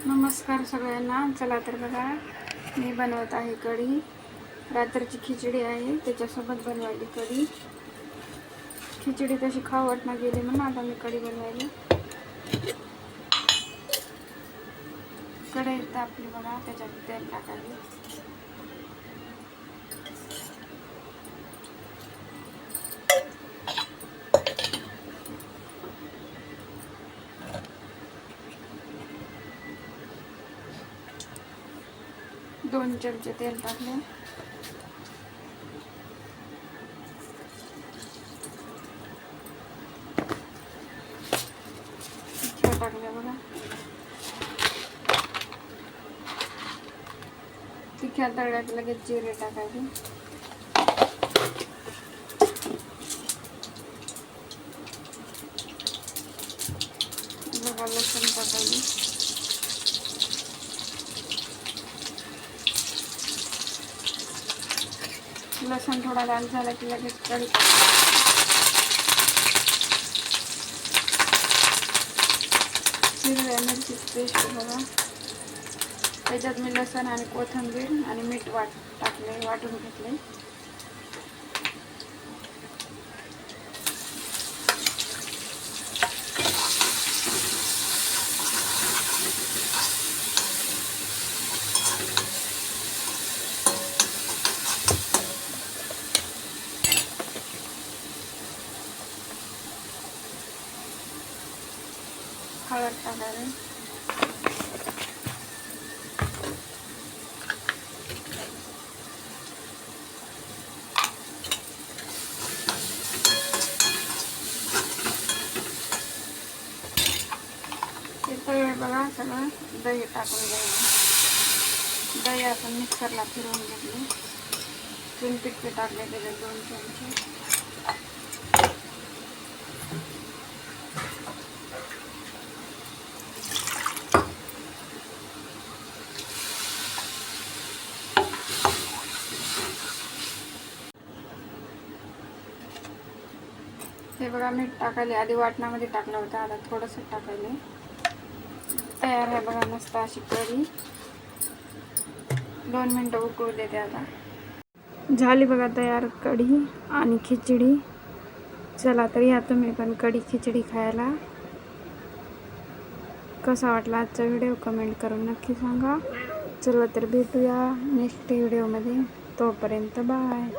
नमस्कार सगळ्यांना. चला तर बघा, मी बनवत आहे कढी. रात्रीची खिचडी आहे, त्याच्यासोबत बनवायली कढी. खिचडी तशी खाऊ वाटणं गेली म्हणून आता मी कढी बनवायली. कढई तापली बघा, त्याच्यात तेल टाकायला. दोन चमचे तेल टाकले. टाकले बघा. तिख्या तळ्यात लगेच जिरे टाकायचे. बघा, लसूण टाकायचे. लसूण थोडा लाल झाला की लगेच कढी हिरव्या मिरची पेस्ट बघा. त्याच्यात मी लसूण आणि कोथिंबीर आणि मीठ वाटून घेतले. हळद टाकायला. ते तळले बघा. सगळं दही टाकून घ्यायचं. दही आपण मिक्सरला फिरवून घेतली. चुनपीठ टाकले त्याच्यात 2 चमचे. हे बघा, मीठ टाकायले. आधी वाटणामध्ये टाकलं होतं, आता थोडंसं टाकायले. तयार आहे बघा मस्त अशी कढी. 2 मिनटं उकळू देते. आता झाली बघा तयार कढी आणि खिचडी. चला तर या तुम्ही पण कढी खिचडी खायला. कसा वाटला आजचा व्हिडिओ कमेंट करून नक्की सांगा. चला तर भेटूया नेक्स्ट व्हिडिओमध्ये. तोपर्यंत बाय.